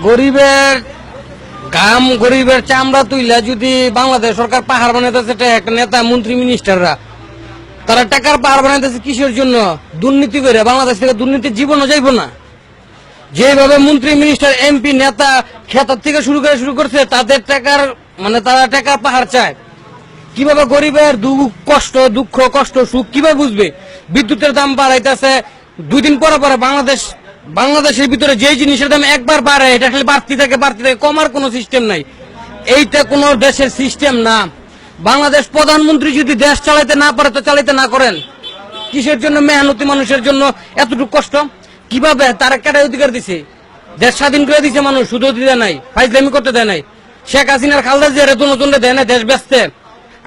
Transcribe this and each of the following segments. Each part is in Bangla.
গরিবের ঘাম গরিবের চামড়া তুইলা যদি বাংলাদেশ সরকার পাহাড় বানাইতেছে একটা নেতা মন্ত্রী মিনিস্টাররা তারা টাকার পাহাড় বানাইতেছে কিসের জন্য? দুর্নীতি করে। বাংলাদেশ থেকে দুর্নীতির জীবনও যাইব না। যেভাবে মন্ত্রী মিনিস্টার এমপি নেতা খেতার থেকে শুরু করছে তাদের টাকার তারা টাকার পাহাড় চায়। কিভাবে গরিবের দুঃখ কষ্ট সুখ কিভাবে বুঝবে? বিদ্যুতের দাম বাড়াইতেছে 2 দিন পরে বাংলাদেশের ভিতরে যে জিনিসের দাম একবার বাড়ে এটা খালি বাড়তি থাকে কমার কোনো সিস্টেম নাই। এইটা কোনো দেশের সিস্টেম না। বাংলাদেশ প্রধানমন্ত্রী যদি দেশ চালাইতে না পারে তো চালাইতে না করেন। কিসের জন্য মেহনতি মানুষের জন্য এতটুকু কষ্ট? কিভাবে তারা কেটে অধিকার দিছে? দেশ স্বাধীন করে দিছে মানুষ, শুধু দিতে নাই, ফাইজলামি করতে দেয় নাই। শেখ হাসিনার খালদা জিয়ার নতুন দেয় না দেশ ব্যস্তে।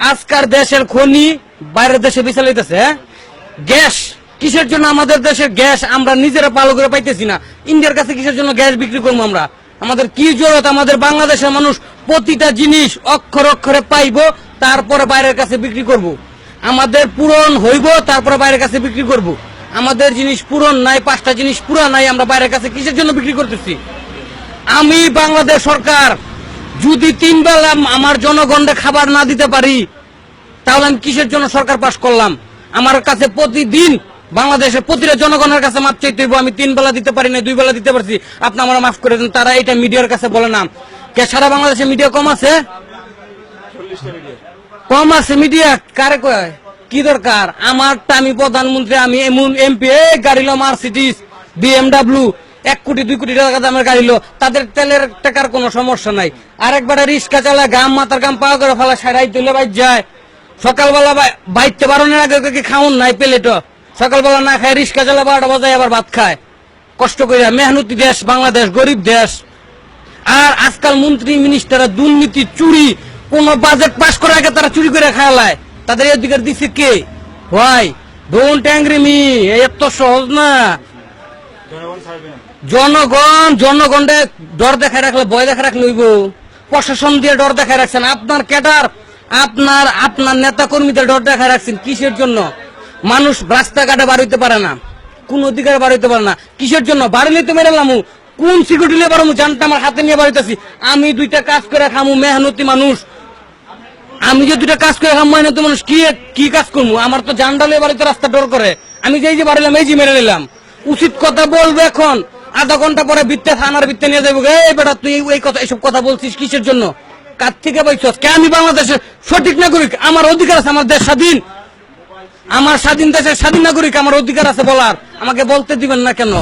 আজকার দেশের খনি বাইরের দেশে বিছালাইতেছে। গ্যাস কিসের জন্য? আমাদের দেশের গ্যাস আমরা নিজেরা ভালো করে পাইতেছি না। ইন্ডিয়ার কাছে কিসের জন্য গ্যাস বিক্রি করবো আমরা? আমাদের কি জরুরত? আমাদের বাংলাদেশের মানুষ প্রতিটা জিনিস অক্ষরে পাইবো, তারপরে বাইরের কাছে বিক্রি করব। আমাদের পূরণ হইব, তারপরে বাইরের কাছে বিক্রি করব। আমাদের জিনিস পূরণ নাই, 5টা জিনিস পুরা নাই, আমরা বাইরের কাছে কিসের জন্য বিক্রি করতেছি? আমি বাংলাদেশ সরকার যদি 3 বেলা আমার জনগণকে খাবার না দিতে পারি তাহলে আমি কিসের জন্য সরকার পাশ করলাম? আমার কাছে প্রতিদিন বাংলাদেশের প্রতিটা জনগণের কাছে মাপ চাইতে হইব। আমি 3 বেলা দিতে পারি না, 2 বেলা দিতে পারছি, আপনি আমার মাফ করে দেন। তারা এটা মিডিয়ার কাছে বলে না। কে সারা বাংলাদেশে মিডিয়া কম আছে? কম আছে মিডিয়া? কারে কয়? কি দরকার? আমারটা আমি প্রধানমন্ত্রী, আমি এমন এমপি, গাড়ি লো মার্সিডিজ BMW 1 কোটি 2 কোটি টাকা দামের গাড়ি লো, তাদের তেলের টাকার কোনো সমস্যা নাই। আরেকবার রিক্সা চালায় মাথার গাম পাওয়া করে ফেলা সারাই তুলে বাইর যায়। সকালবেলা বাইতে বারণের আগে কি খাওন নাই প্লেট? সকালবেলা না খায় রিক্সা চালা 12টা বাজায় আবার ভাত খায় কষ্ট করে। মেহনতি দেশ বাংলাদেশ, গরিব দেশ। আর আজকাল মন্ত্রী মিনিস্টাররা দুর্নীতি চুরি, কোন বাজেট পাস করার আগে তারা চুরি করে খাওয়ালায়। তাদের অধিকার দিচ্ছে কে? ভাই ডোন্ট অ্যাংরি মি, এত সহজ না। জনগণে ডর দেখায় রাখলে, ভয় দেখায় রাখলে হইব। প্রশাসন দিয়ে ডর দেখায় রাখছেন, আপনার ক্যাডার আপনার নেতা কর্মীদের ডর দেখায় রাখছেন। কিসের জন্য? মানুষ রাস্তাঘাটে বার হইতে পারে না, কোন অধিকার বার হইতে পারে না। কিসের জন্য? বাড়িলে তো মেরে লামু, কোন সিকিউরিটি নিয়ে পারমু? জানটা আমার হাতে নিয়ে বাড়িতেছি। আমি 2টা কাজ করে খামু, মেহনতি মানুষ। আমি যে 2টা কাজ করে খামু মেহনতি মানুষ, কি কাজ করবো? আমার তো জানডালে বাড়িতে রাস্তা ডর করে। আমি যে বাড়িলাম এই যে মেরে নিলাম। উচিত কথা বলবো এখন, আধা ঘন্টা পরে থানার ভিত্তে নিয়ে যাবো। এই বেটা তুই এইসব কথা বলছিস কিসের জন্য? কার থেকে পাইছস? কে? আমি বাংলাদেশের সঠিক নাগরিক, আমার অধিকার আছে, আমার দেশ স্বাধীন, আমার স্বাধীন দেশের স্বাধীন নাগরিক, আমার অধিকার আছে বলার। আমাকে বলতে দিবেন না কেন?